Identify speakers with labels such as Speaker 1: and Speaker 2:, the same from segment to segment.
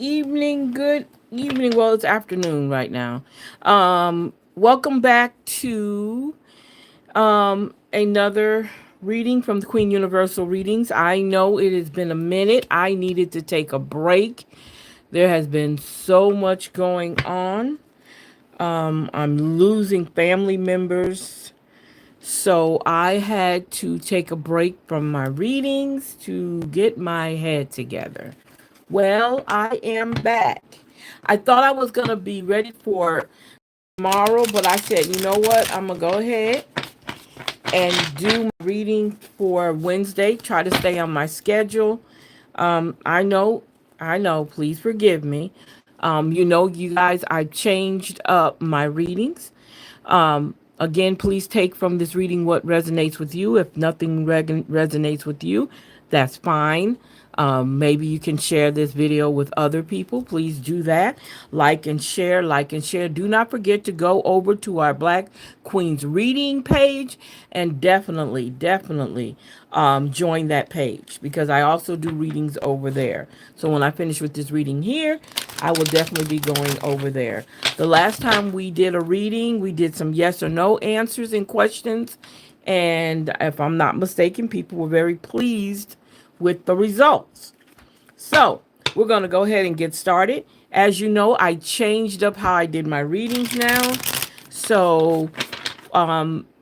Speaker 1: Evening, good evening. Well, it's afternoon right now. Welcome back to another reading from the Queen Universal Readings. I know it has been a minute. I needed to take a break. There has been so much going on. I'm losing family members. So I had to take a break from my readings to get my head together. Well, I am back. I thought I was going to be ready for tomorrow, but I said, you know what? I'm going to go ahead and do my reading for Wednesday, try to stay on my schedule. I know, please forgive me. You guys, I changed up my readings. Again, please take from this reading what resonates with you. If nothing resonates with you, that's fine. Maybe you can share this video with other people. Please do that. Like and share, like and share. Do not forget to go over to our Black Queens reading page and definitely join that page because I also do readings over there. So when I finish with this reading here, I will definitely be going over there. The last time we did a reading, we did some yes or no answers and questions. And if I'm not mistaken, people were very pleased with the results. So we're going to go ahead and get started. As you know, I changed up how I did my readings now. So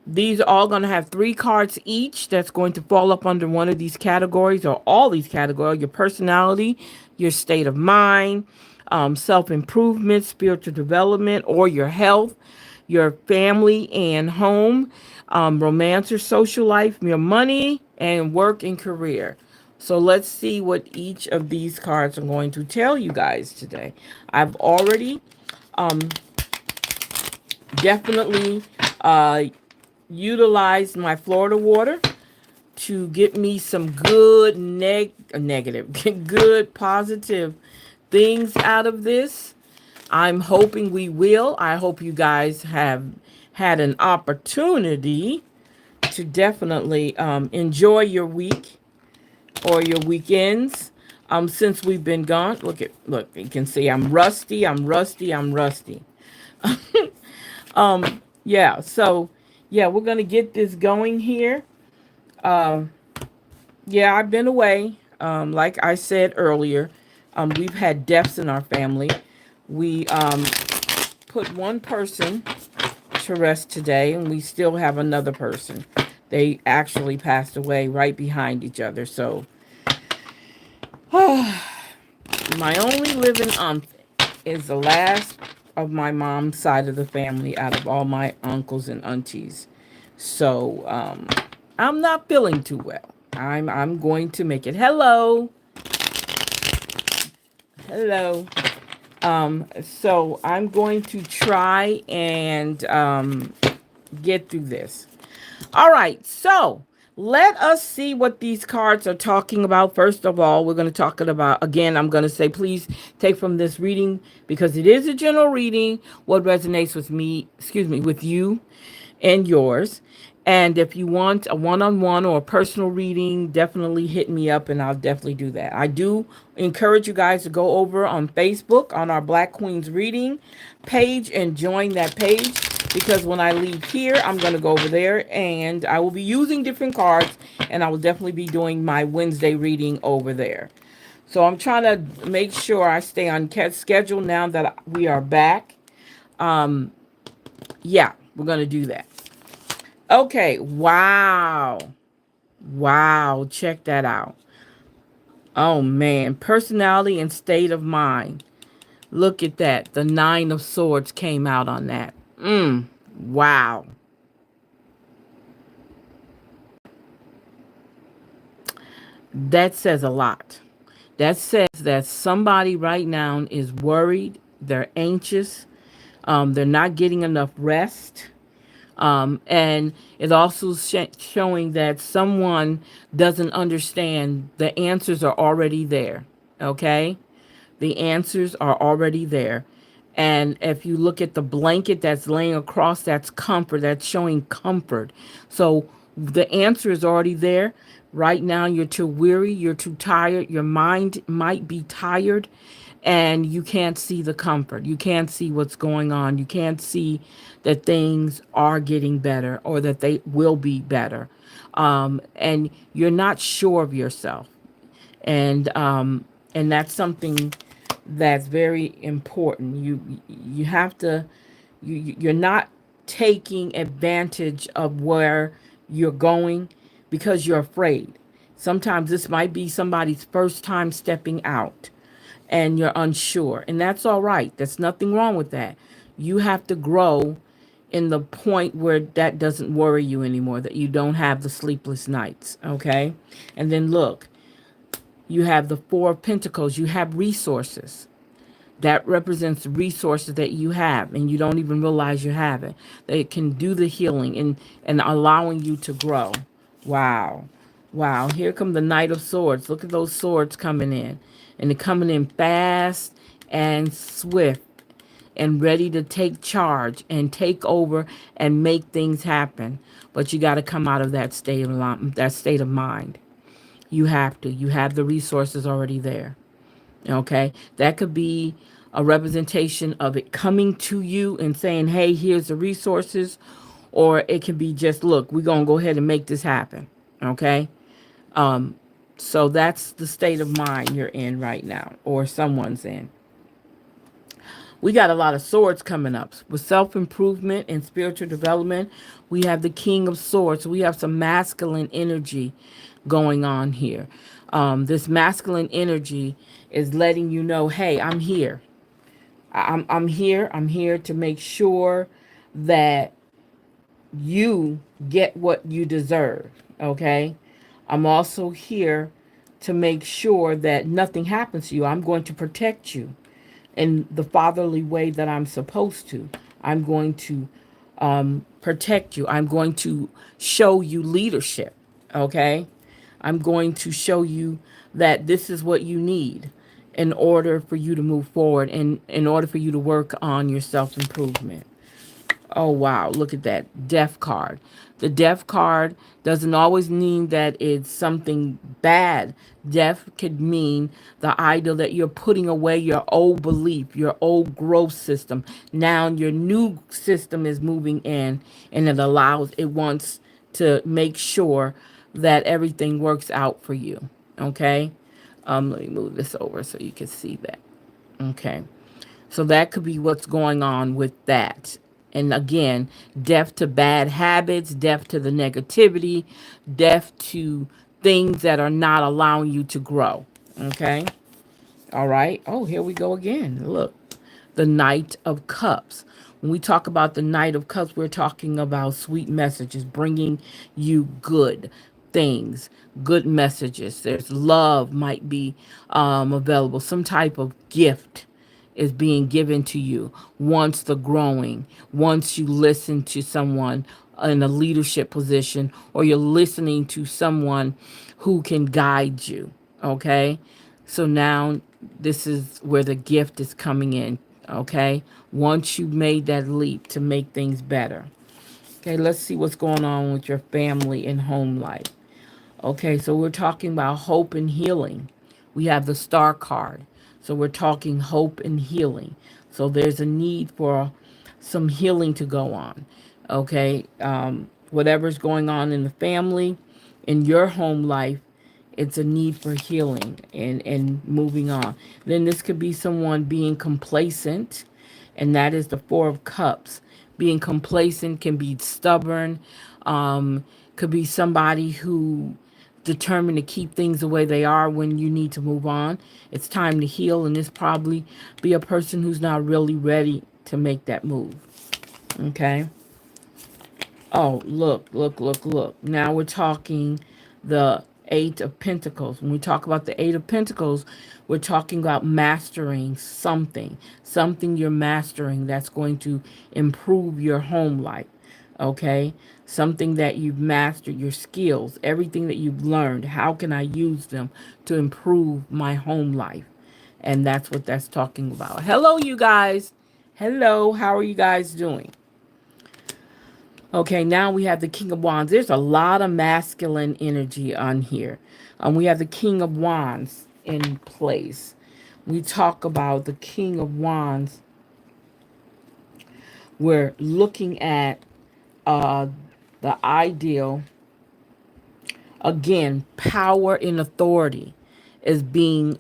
Speaker 1: these are all going to have 3 cards each that's going to fall up under one of these categories or all these categories: your personality, your state of mind, self improvement, spiritual development, or your health, your family and home, romance or social life, your money, and work and career. So let's see what each of these cards are going to tell you guys today. I've already definitely uh, utilized my Florida water to get me some good negative, good positive things out of this. I'm hoping we will. I hope you guys have had an opportunity to definitely enjoy your week or your weekends. Since we've been gone, look, you can see I'm rusty. I'm rusty. I'm rusty. Yeah. So, yeah, we're gonna get this going here. Um, yeah, I've been away. Like I said earlier, we've had deaths in our family. We put one person to rest today, and we still have another person. They actually passed away right behind each other. So, my only living aunt is the last of my mom's side of the family out of all my uncles and aunties. So, I'm not feeling too well. I'm going to make it. Hello. Hello. So I'm going to try and get through this. All right, so let us see what these cards are talking about. First of all, we're going to talk about, again, I'm going to say, please take from this reading, because it is a general reading, what resonates with me, excuse me, with you and yours. And if you want a one-on-one or a personal reading, definitely hit me up and I'll definitely do that. I do encourage you guys to go over on Facebook on our Black Queens reading page and join that page, because when I leave here, I'm going to go over there and I will be using different cards, and I will definitely be doing my Wednesday reading over there. So I'm trying to make sure I stay on schedule now that we are back. Yeah, we're going to do that. Okay, wow. Wow, check that out. Oh man, personality and state of mind. Look at that. The 9 of Swords came out on that. Wow. That says a lot. That says that somebody right now is worried, they're anxious, they're not getting enough rest. And it's also showing that someone doesn't understand the answers are already there. Okay? The answers are already there. And if you look at the blanket that's laying across, that's comfort. That's showing comfort. So the answer is already there. Right now, you're too weary. You're too tired. Your mind might be tired. and you can't see the comfort. You can't see what's going on. You can't see that things are getting better or that they will be better. And you're not sure of yourself. And that's something that's very important. You have to you're not taking advantage of where you're going because you're afraid. Sometimes this might be somebody's first time stepping out and you're unsure, and that's all right. There's nothing wrong with that. You have to grow in the point where that doesn't worry you anymore, that you don't have the sleepless nights, okay? And then look, you have the Four of Pentacles. You have resources. That represents resources that you have and you don't even realize you have it. That can do the healing and allowing you to grow. Wow. Wow. Here come the Knight of Swords. Look at those swords coming in. And they're coming in fast and swift and ready to take charge and take over and make things happen. But you got to come out of that state of mind. You have to. You have the resources already there. Okay. That could be a representation of it coming to you and saying, hey, here's the resources. Or it can be just, look, we're going to go ahead and make this happen. Okay. So that's the state of mind you're in right now, or someone's in. We got a lot of swords coming up with self-improvement and spiritual development. We have the King of Swords. We have some masculine energy going on here. This masculine energy is letting you know, hey, I'm here. I'm here. I'm here to make sure that you get what you deserve. Okay. I'm also here to make sure that nothing happens to you. I'm going to protect you in the fatherly way that I'm supposed to. I'm going to protect you. I'm going to show you leadership. Okay. I'm going to show you that this is what you need in order for you to move forward and in order for you to work on your self-improvement. Oh, wow. Look at that death card. The death card doesn't always mean that it's something bad. Death could mean the idea that you're putting away your old belief, your old growth system. Now your new system is moving in and it wants to make sure that everything works out for you. Okay. Let me move this over so you can see that. Okay. So that could be what's going on with that. And again, death to bad habits, death to the negativity, death to things that are not allowing you to grow. Okay. All right. Oh, here we go again. Look, the Knight of Cups. When we talk about the Knight of Cups, we're talking about sweet messages, bringing you good things, good messages. There's love might be available. Some type of gift is being given to you once the growing, once you listen to someone in a leadership position or you're listening to someone who can guide you. Okay. So now this is where the gift is coming in. Okay. Once you've made that leap to make things better. Okay. Let's see what's going on with your family and home life. Okay. So we're talking about hope and healing. We have the Star card. So we're talking hope and healing. So there's a need for some healing to go on. Okay. Whatever's going on in the family, in your home life, it's a need for healing and moving on. Then this could be someone being complacent, and that is the Four of Cups. Being complacent can be stubborn, could be somebody who determined to keep things the way they are when you need to move on. It's time to heal, and this probably be a person who's not really ready to make that move. Okay. Oh, look, look, look, look. Now we're talking the Eight of Pentacles. When we talk about the Eight of Pentacles, we're talking about mastering something, something you're mastering that's going to improve your home life. Okay. Something that you've mastered, your skills, everything that you've learned. How can I use them to improve my home life? And that's what that's talking about. Hello, you guys. Hello. How are you guys doing? Okay, now we have the King of Wands. There's a lot of masculine energy on here. We have the King of Wands in place. we talk about the King of Wands, we're looking at uh, the ideal. Again, power and authority is being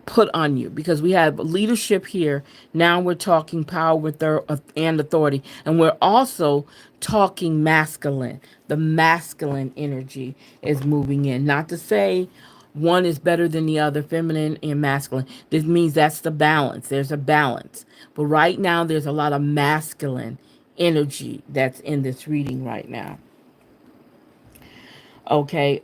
Speaker 1: put on you because we have leadership here. Now we're talking power with and authority. And we're also talking masculine. The masculine energy is moving in. Not to say one is better than the other, feminine and masculine. This means that's the balance. There's a balance. But right now, there's a lot of masculine energy that's in this reading right now. Okay.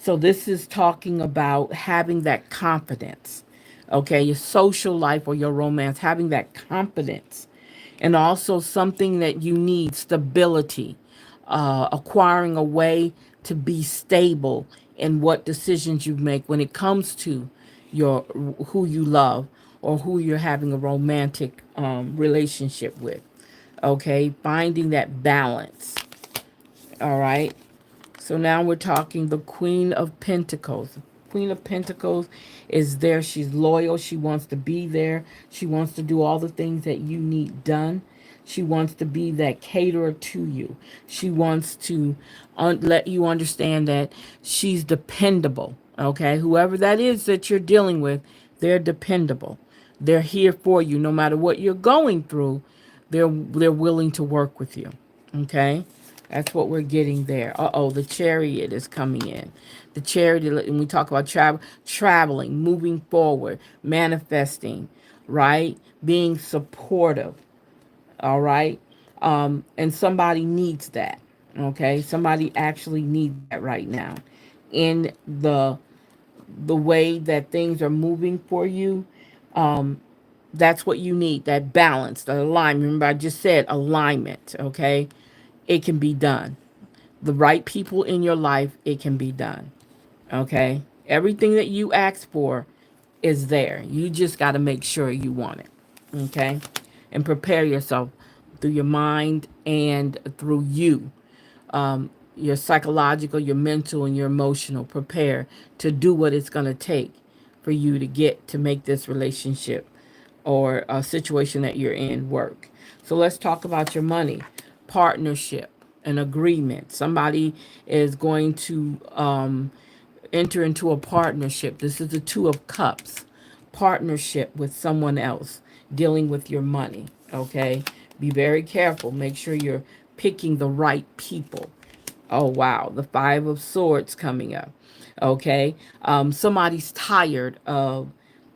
Speaker 1: So this is talking about having that confidence. Okay, your social life or your romance, having that confidence. And also something that you need, stability, acquiring a way to be stable in what decisions you make when it comes to your who you love or who you're having a romantic relationship with. Okay, finding that balance. All right. So now we're talking the Queen of Pentacles. Queen of Pentacles is there. She's loyal. She wants to be there. She wants to do all the things that you need done. She wants to be that caterer to you. She wants to let you understand that she's dependable. Okay, whoever that is that you're dealing with, they're dependable. They're here for you no matter what you're going through. They're willing to work with you. Okay? That's what we're getting there. Uh-oh, the Chariot is coming in. The Chariot, and we talk about traveling, moving forward, manifesting, right? Being supportive, all right? And somebody needs that, okay? Somebody actually needs that right now. In the way that things are moving for you, that's what you need, that balance, that alignment. Remember, I just said alignment, okay? It can be done. The right people in your life, it can be done. Okay? Everything that you ask for is there. You just got to make sure you want it. Okay? And prepare yourself through your mind and through you. Your psychological, your mental, and your emotional. Prepare to do what it's going to take for you to get to make this relationship or a situation that you're in work. So let's talk about your money, partnership, an agreement. Somebody is going to enter into a partnership. This is the Two of Cups. Partnership with someone else dealing with your money. Okay? Be very careful. Make sure you're picking the right people. Oh, wow. The Five of Swords coming up. Okay? Somebody's tired of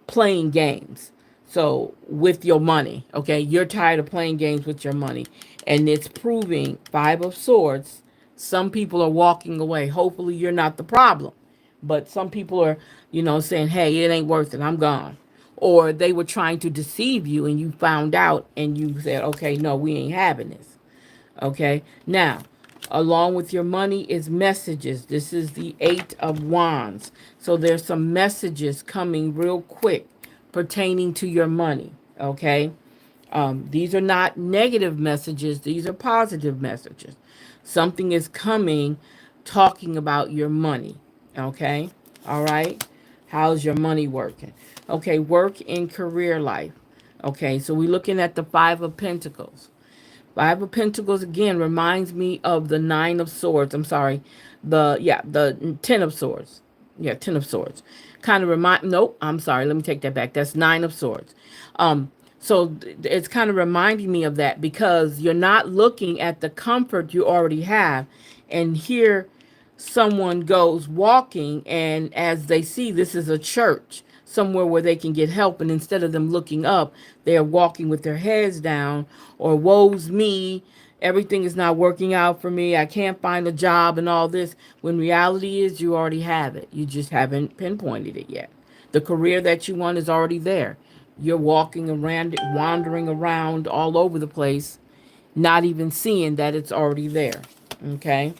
Speaker 1: playing games. So, with your money, okay? You're tired of playing games with your money. And it's proving Five of Swords. Some people are walking away. Hopefully, you're not the problem. But some people are, saying, hey, it ain't worth it. I'm gone. Or they were trying to deceive you and you found out and you said, okay, no, we ain't having this. Okay. Now, along with your money is messages. This is the Eight of Wands. So there's some messages coming real quick pertaining to your money. Okay. These are not negative messages. These are positive messages. Something is coming talking about your money. Okay. All right. How's your money working? Okay. Work in career life. Okay. So we're looking at the Five of Pentacles. Five of Pentacles again reminds me of the Nine of Swords. I'm sorry. The Ten of Swords. Yeah, Ten of Swords. Kind of nope, I'm sorry. Let me take that back. That's Nine of Swords. So it's kind of reminding me of that because you're not looking at the comfort you already have. And here someone goes walking, and as they see, this is a church, somewhere where they can get help, and instead of them looking up, they're walking with their heads down, or woe's me, everything is not working out for me, I can't find a job and all this, when reality is you already have it. You just haven't pinpointed it yet. The career that you want is already there. You're walking around, wandering around all over the place, not even seeing that it's already there. Okay?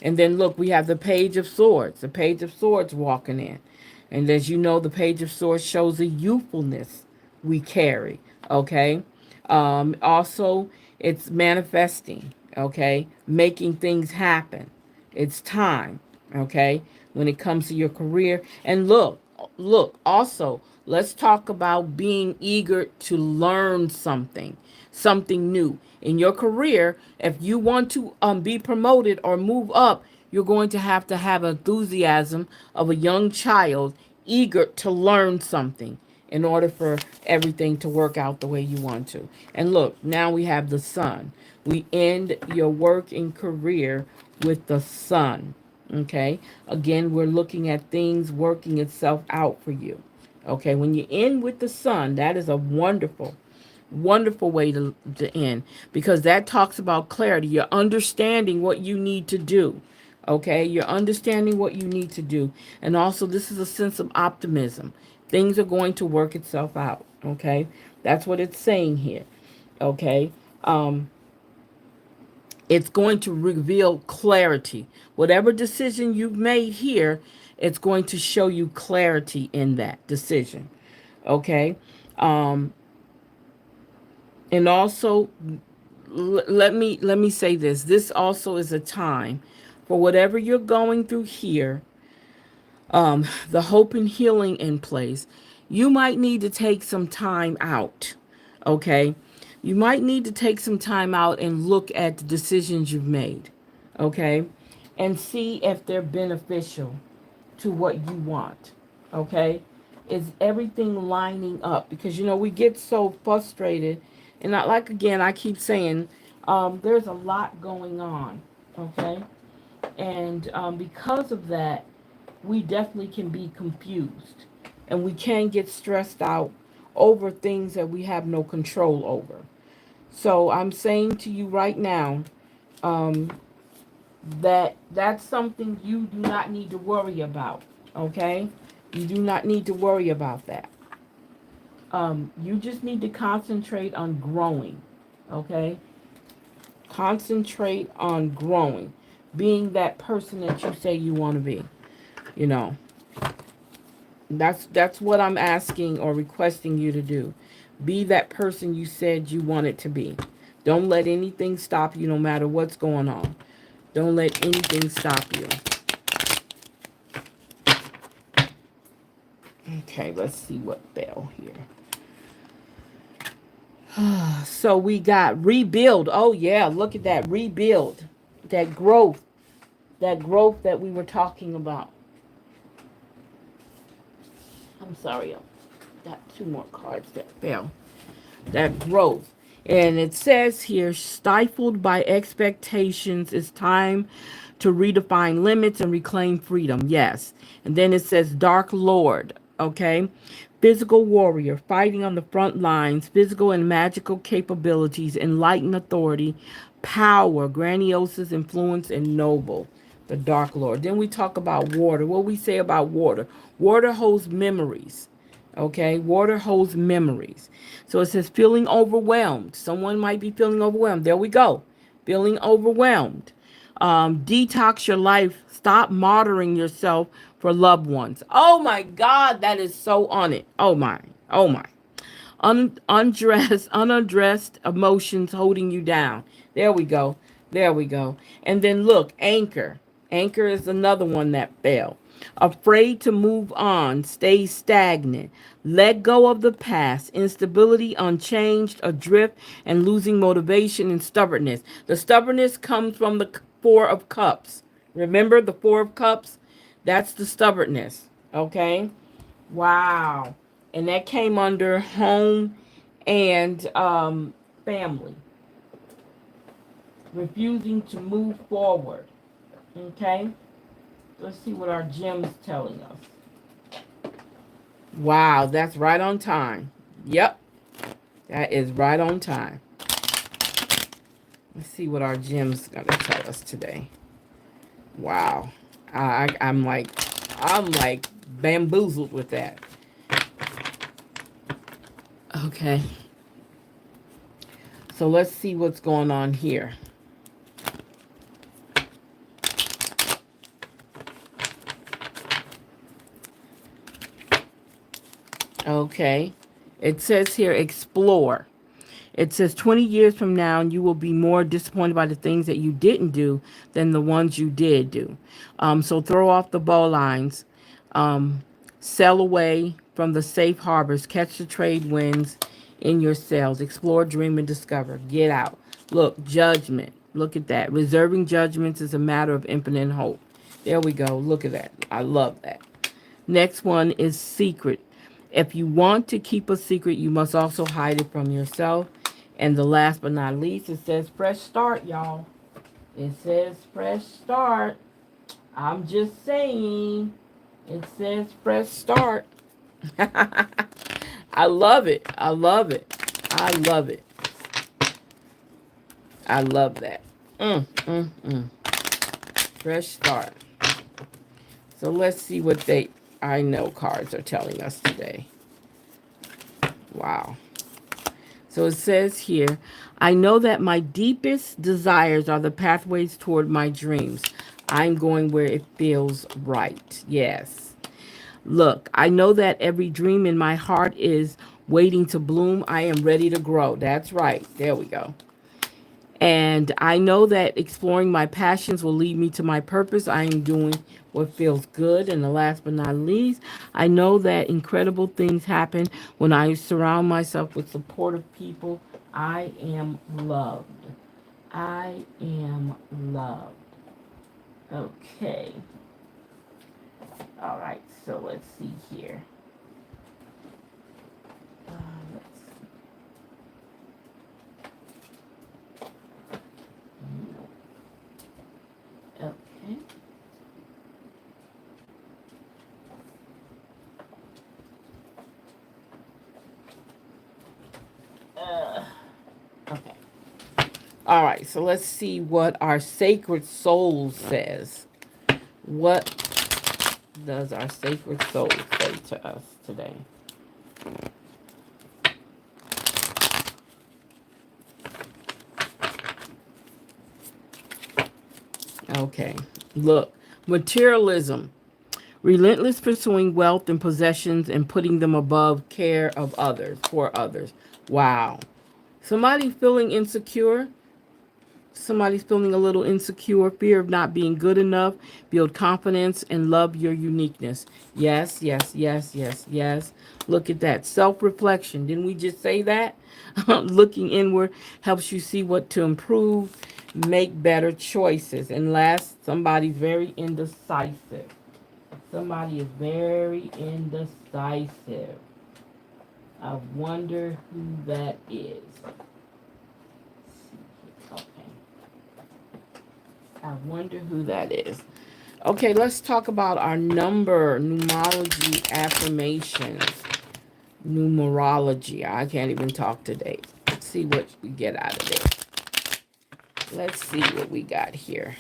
Speaker 1: And then look, we have the Page of Swords. The Page of Swords walking in. And as you know, the Page of Swords shows the youthfulness we carry. Okay. Also, it's manifesting. Okay. Making things happen. It's time. Okay. When it comes to your career. And look, look, also, let's talk about being eager to learn something new in your career. If you want to be promoted or move up, you're going to have enthusiasm of a young child eager to learn something in order for everything to work out the way you want to. And look, now we have the sun. We end your work and career with the sun. Okay. Again, we're looking at things working itself out for you. Okay. When you end with the sun, that is a wonderful way to end, because that talks about clarity. You're understanding what you need to do. Okay. You're understanding what you need to do. And also, this is a sense of optimism. Things are going to work itself out. Okay. That's what it's saying here. Okay. It's going to reveal clarity. Whatever decision you've made here, it's going to show you clarity in that decision. Okay. Um, and also, let me say this. This also is a time for whatever you're going through here, the hope and healing in place. You might need to take some time out. Okay. You might need to take some time out and look at the decisions you've made. Okay. And see if they're beneficial to what you want. Okay. Is everything lining up? Because, we get so frustrated. And not like, again, I keep saying, there's a lot going on. Okay. And because of that, we definitely can be confused, and we can get stressed out over things that we have no control over. So I'm saying to you right now, um, that that's something you do not need to worry about. Okay, you do not need to worry about that. You just need to concentrate on growing. Okay, concentrate on growing, being that person that you say you want to be. You know, that's what I'm asking or requesting you to do. Be that person you said you wanted to be. Don't let anything stop you, no matter what's going on. Don't let anything stop you. Okay, let's see what fell here. So we got rebuild. Oh yeah, look at that rebuild. That growth. That growth that we were talking about. I'm sorry, I got two more cards that fell. That growth. And it says here, stifled by expectations, it's time to redefine limits and reclaim freedom. Yes. And then it says, Dark Lord. Okay. Physical warrior, fighting on the front lines, physical and magical capabilities, enlightened authority, power, grandiose influence, and noble. The Dark Lord. Then we talk about water. What we say about water? Water holds memories. Okay, water holds memories. So it says feeling overwhelmed. Someone might be feeling overwhelmed. There we go. Feeling overwhelmed. Detox your life. Stop martyring yourself for loved ones. Oh my God, that is so on it. Oh my. Oh my. Unaddressed emotions holding you down. There we go. There we go. And then look, anchor. Anchor is another one that fell. Afraid to move on, stay stagnant. Let go of the past, instability, unchanged, adrift, and losing motivation and stubbornness. The stubbornness comes from the Four of Cups. Remember the Four of Cups? That's the stubbornness. Okay? Wow. And that came under home and family. Refusing to move forward. Okay? Let's see what our gem's telling us. Wow, that's right on time. Yep. That is right on time. Let's see what our gem's gonna tell us today. Wow. I'm like bamboozled with that. Okay. So let's see what's going on here. Okay. It says here, explore. It says 20 years from now, you will be more disappointed by the things that you didn't do than the ones you did do. So throw off the bowlines. Um, Sail away from the safe harbors. Catch the trade winds in your sails. Explore, dream, and discover. Get out. Look, judgment. Look at that. Reserving judgments is a matter of infinite hope. There we go. Look at that. I love that. Next one is secret. If you want to keep a secret, you must also hide it from yourself. And the last but not least, it says fresh start, y'all. It says fresh start. I'm just saying. It says fresh start. I love it. I love it. I love it. I love that. Fresh start. So let's see what they I know cards are telling us today. Wow. So it says here, I know that my deepest desires are the pathways toward my dreams. I'm going where it feels right. Yes. Look, I know that every dream in my heart is waiting to bloom. I am ready to grow. That's right. There we go. And I know that exploring my passions will lead me to my purpose. I am doing what feels good. And the last but not least, I know that incredible things happen when I surround myself with supportive people. I am loved. I am loved. Okay. All right. So let's see here. Let's see. Okay. Okay. All right. So let's see what our sacred soul says. What does our sacred soul say to us today? Okay. Look, materialism. Relentless pursuing wealth and possessions and putting them above care of others, for others. Wow. Somebody feeling insecure. Somebody's feeling a little insecure, fear of not being good enough. Build confidence and love your uniqueness. Yes, yes, yes, yes, yes. Look at that. Self-reflection. Didn't we just say that? Looking inward helps you see what to improve, make better choices. And last, somebody's very indecisive. Somebody is very indecisive. I wonder who that is. Okay. I wonder who that is. Okay, let's talk about our numerology affirmations. Numerology. I can't even talk today. Let's see what we get out of it. Let's see what we got here.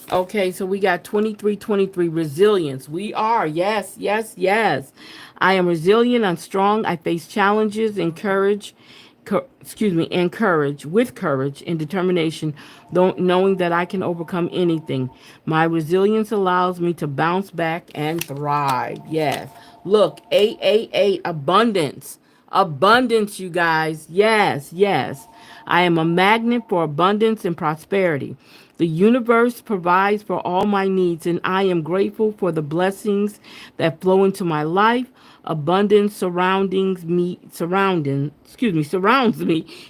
Speaker 1: Okay, so we got 2323 resilience. We are. Yes, yes, yes. I am resilient. I'm strong. I face challenges and courage. And courage, with courage and determination, knowing that I can overcome anything. My resilience allows me to bounce back and thrive. Yes. Look, 888, abundance. Abundance, you guys. Yes, yes. I am a magnet for abundance and prosperity. The universe provides for all my needs, and I am grateful for the blessings that flow into my life. Abundance surrounds me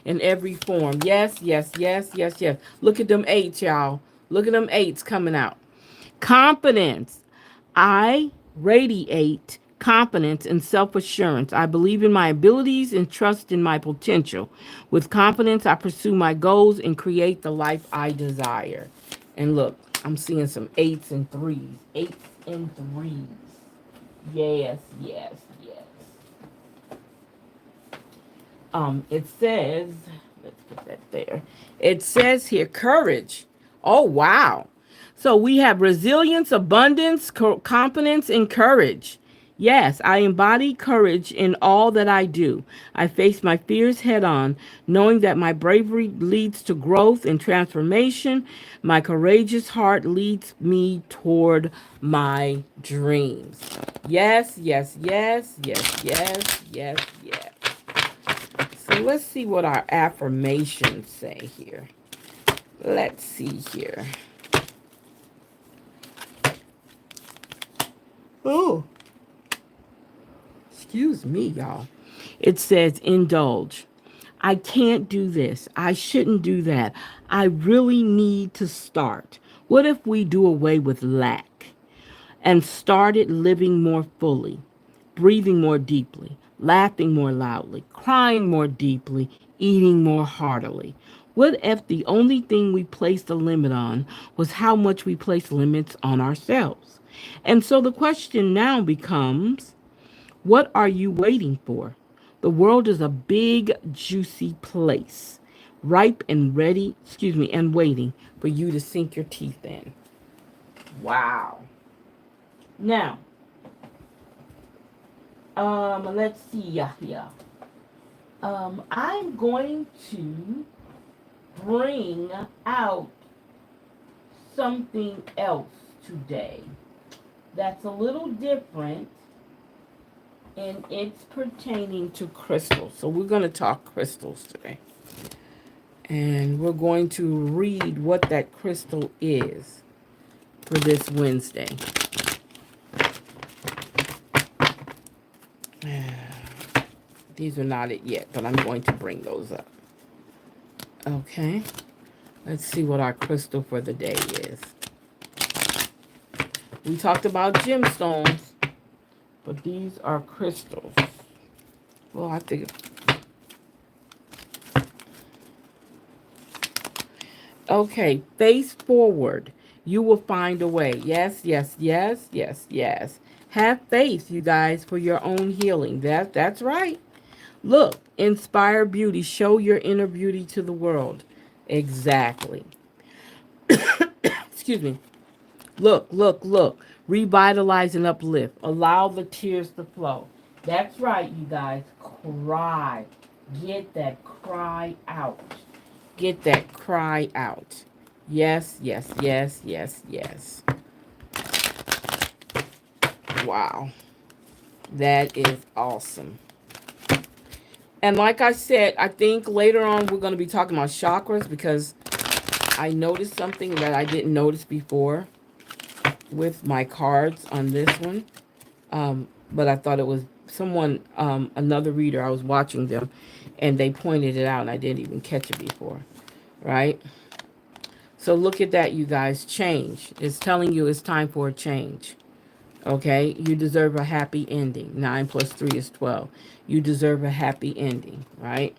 Speaker 1: in every form. Yes, yes, yes, yes, yes. Look at them eights, y'all. Look at them eights coming out. Confidence. I radiate confidence and self assurance. I believe in my abilities and trust in my potential. With confidence, I pursue my goals and create the life I desire. And look, I'm seeing some eights and threes. Eights and threes. Yes, yes, yes. It says, let's put that there. It says here, courage. Oh, wow. So we have resilience, abundance, confidence, and courage. Yes, I embody courage in all that I do. I face my fears head on, knowing that my bravery leads to growth and transformation. My courageous heart leads me toward my dreams. Yes, yes, yes, yes, yes, yes, yes. So let's see what our affirmations say here. Let's see here. Oh, excuse me, y'all. It says indulge. I can't do this. I shouldn't do that. I really need to start. What if we do away with lack and started living more fully, breathing more deeply, laughing more loudly, crying more deeply, eating more heartily? What if the only thing we placed a limit on was how much we place limits on ourselves? And so the question now becomes, what are you waiting for? The world is a big, juicy place, ripe and ready, and waiting for you to sink your teeth in. Wow. Now, let's see here. I'm going to bring out something else today that's a little different, and it's pertaining to crystals. So we're going to talk crystals today. And we're going to read what that crystal is for this Wednesday. These are not it yet, but I'm going to bring those up. Okay. Let's see what our crystal for the day is. We talked about gemstones, but these are crystals. Well, I think. Okay, face forward. You will find a way. Yes, yes, yes, yes, yes. Have faith, you guys, for your own healing. That's right. Look, inspire beauty. Show your inner beauty to the world. Exactly. Excuse me. Look, look, look. Revitalize and uplift. Allow the tears to flow. That's right, you guys. Cry. Get that cry out. Get that cry out. Yes, yes, yes, yes, yes. Wow. That is awesome. And like I said, I think later on we're going to be talking about chakras, because I noticed something that I didn't notice before with my cards on this one. But I thought it was someone, another reader, I was watching them, and they pointed it out, and I didn't even catch it before, right? So look at that, you guys. Change. It's telling you it's time for a change. Okay? You deserve a happy ending. 9 plus 3 is 12. You deserve a happy ending, right?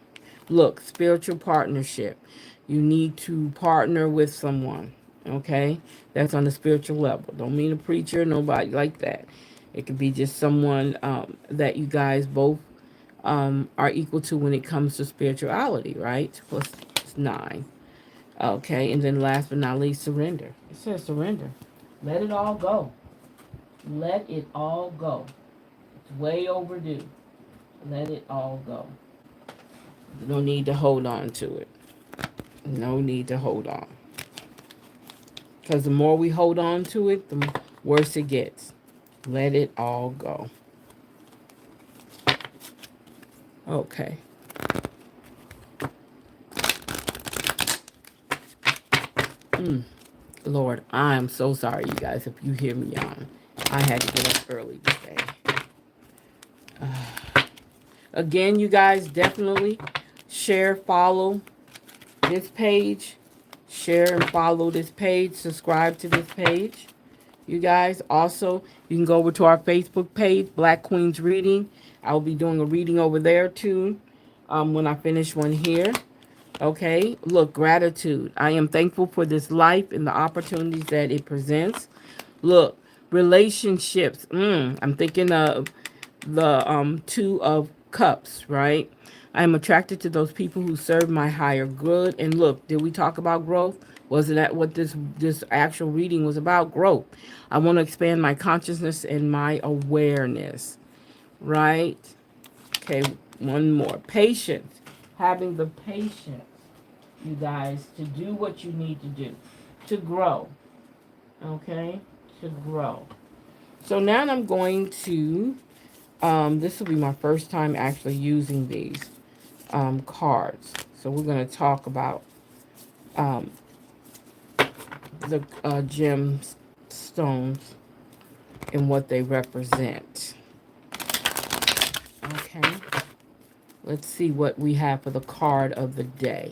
Speaker 1: Look, spiritual partnership. You need to partner with someone. Okay? That's on the spiritual level. Don't mean a preacher, nobody like that. It could be just someone that you guys both are equal to when it comes to spirituality, right? Plus 9. Okay, and then last but not least, surrender. It says surrender. Let it all go. Let it all go. It's way overdue. Let it all go. No need to hold on to it. No need to hold on. Because the more we hold on to it, the worse it gets. Let it all go. Okay. Lord, I am so sorry, you guys, if you hear me yawn. I had to get up early today. Again, you guys, definitely share, follow this page. Share and follow this page. Subscribe to this page. You guys, also, you can go over to our Facebook page, Black Queens Reading. I'll be doing a reading over there, too, when I finish one here. Okay, look, gratitude. I am thankful for this life and the opportunities that it presents. Look, relationships. I'm thinking of the 2 of Cups, right? I am attracted to those people who serve my higher good. And look, did we talk about growth? Wasn't that what this actual reading was about? Growth. I want to expand my consciousness and my awareness, right? Okay, one more. Patience. Having the patience, you guys, to do what you need to do, to grow. Okay, to grow. So now I'm going to, this will be my first time actually using these cards. So we're going to talk about the gemstones and what they represent. Okay. Let's see what we have for the card of the day.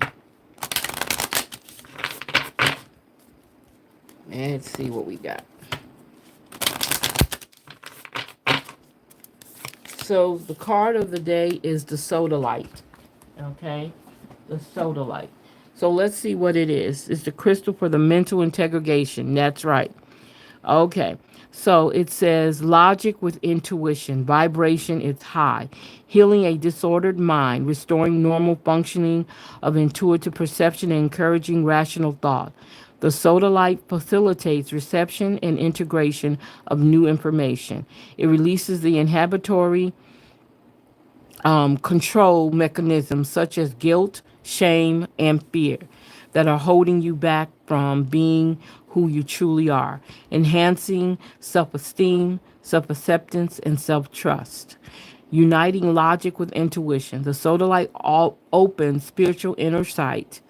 Speaker 1: Let's see what we got. So the card of the day is the sodalite. Okay, the sodalite. So let's see what it is. It's the crystal for the mental integration. That's right. Okay. So it says logic with intuition. Vibration is high. Healing a disordered mind. Restoring normal functioning of intuitive perception and encouraging rational thought. The sodalite facilitates reception and integration of new information. It releases the inhibitory control mechanisms such as guilt, shame, and fear that are holding you back from being who you truly are, enhancing self esteem, self acceptance, and self trust. Uniting logic with intuition. The sodalite all opens spiritual inner sight,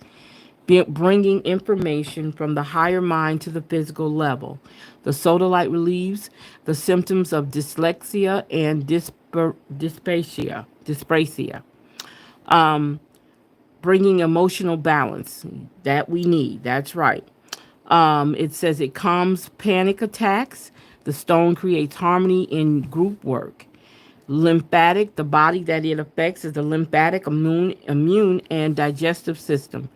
Speaker 1: bringing information from the higher mind to the physical level. The sodalite relieves the symptoms of dyslexia and dysprasia, bringing emotional balance that we need. That's right. It says it calms panic attacks. The stone creates harmony in group work. Lymphatic, the body that it affects is the lymphatic, immune and digestive system.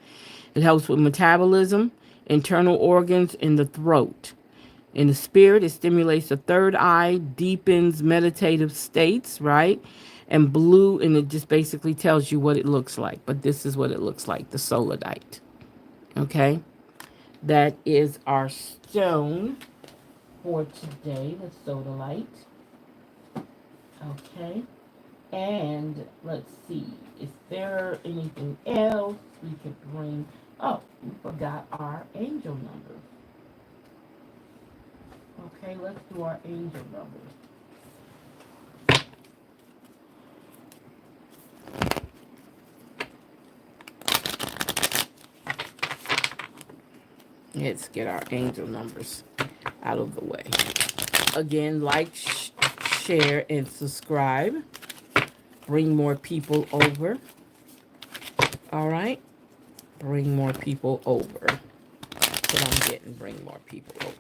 Speaker 1: It helps with metabolism, internal organs, in the throat. In the spirit, it stimulates the third eye, deepens meditative states, right? And blue, and it just basically tells you what it looks like. But this is what it looks like, the sodalite. Okay? That is our stone for today, the sodalite. Okay? And let's see, is there anything else we could bring? Oh, we forgot our angel numbers. Okay, let's do our angel numbers. Let's get our angel numbers out of the way. Again, like, share, and subscribe. Bring more people over. All right? Bring more people over. That's what I'm getting. Bring more people over.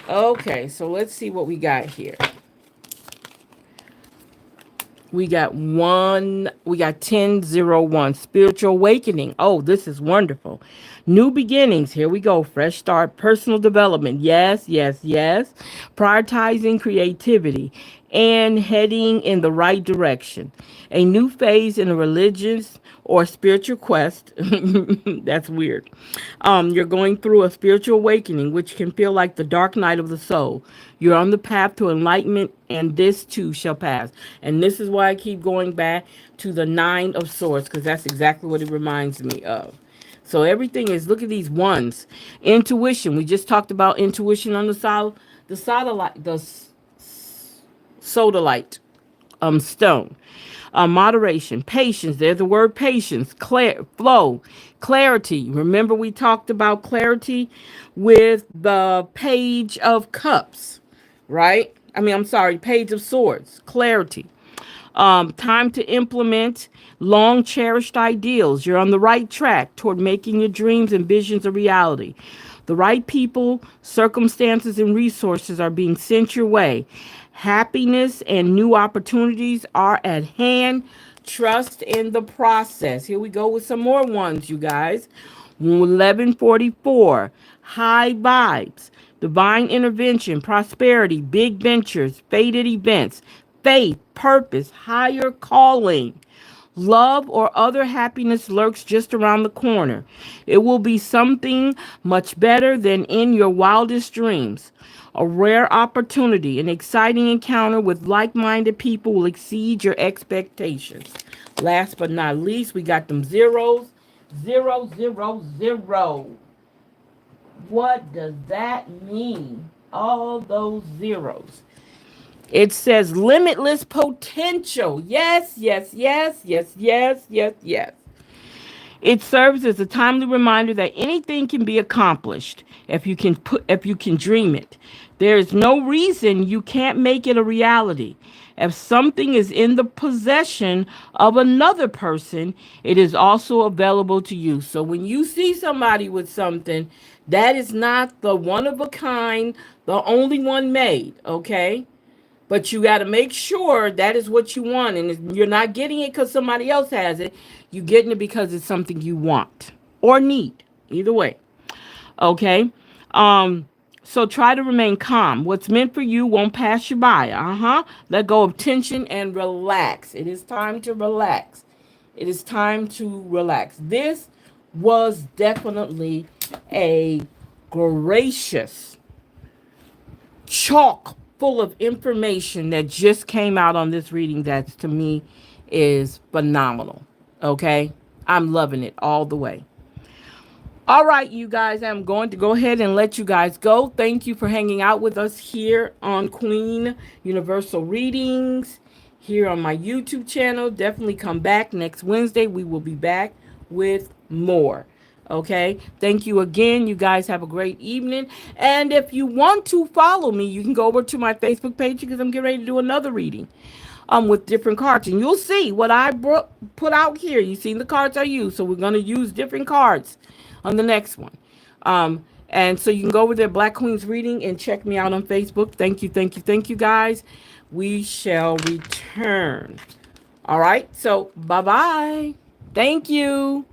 Speaker 1: Okay, so let's see what we got here. We got 1001, spiritual awakening. Oh, this is wonderful. New beginnings. Here we go. Fresh start, personal development. Yes, yes, yes. Prioritizing creativity and heading in the right direction. A new phase in a religious or spiritual quest. That's weird. You're going through a spiritual awakening, which can feel like the dark night of the soul. You're on the path to enlightenment, and this too shall pass. And this is why I keep going back to the Nine of Swords, because that's exactly what it reminds me of. So everything is, look at these ones. Intuition. We just talked about intuition on the sodalite stone. Moderation, patience. There's the word patience, flow, clarity. Remember, we talked about clarity with the Page of Cups, right? I'm sorry, Page of Swords, clarity. Time to implement long cherished ideals. You're on the right track toward making your dreams and visions a reality. The right people, circumstances, and resources are being sent your way. Happiness and new opportunities are at hand. Trust in the process. Here we go with some more ones, you guys. 1144, high vibes, divine intervention, prosperity, big ventures, fated events, faith, purpose, higher calling. Love or other happiness lurks just around the corner. It will be something much better than in your wildest dreams. A rare opportunity, an exciting encounter with like minded people will exceed your expectations. Last but not least, we got them zeros. 000. What does that mean? All those zeros. It says limitless potential. Yes, yes, yes, yes, yes, yes, yes. It serves as a timely reminder that anything can be accomplished if you can dream it. There is no reason you can't make it a reality. If something is in the possession of another person, it is also available to you. So when you see somebody with something, that is not the one of a kind, the only one made, okay? But you got to make sure that is what you want. And you're not getting it because somebody else has it. You're getting it because it's something you want or need. Either way. Okay. Um, so try to remain calm. What's meant for you won't pass you by. Let go of tension and relax. It is time to relax. It is time to relax. This was definitely a gracious chalk full of information that just came out on this reading that to me is phenomenal. Okay? I'm loving it all the way. All right, you guys, I'm going to go ahead and let you guys go. Thank you for hanging out with us here on Queen Universal Readings, here on my YouTube channel. Definitely come back next Wednesday. We will be back with more. Okay, thank you again. You guys have a great evening. And if you want to follow me, you can go over to my Facebook page because I'm getting ready to do another reading with different cards. And you'll see what I put out here. You've seen the cards I use. So we're going to use different cards on the next one. And so you can go over there, Black Queen's Reading, and check me out on Facebook. Thank you, guys. We shall return. All right, so bye-bye. Thank you.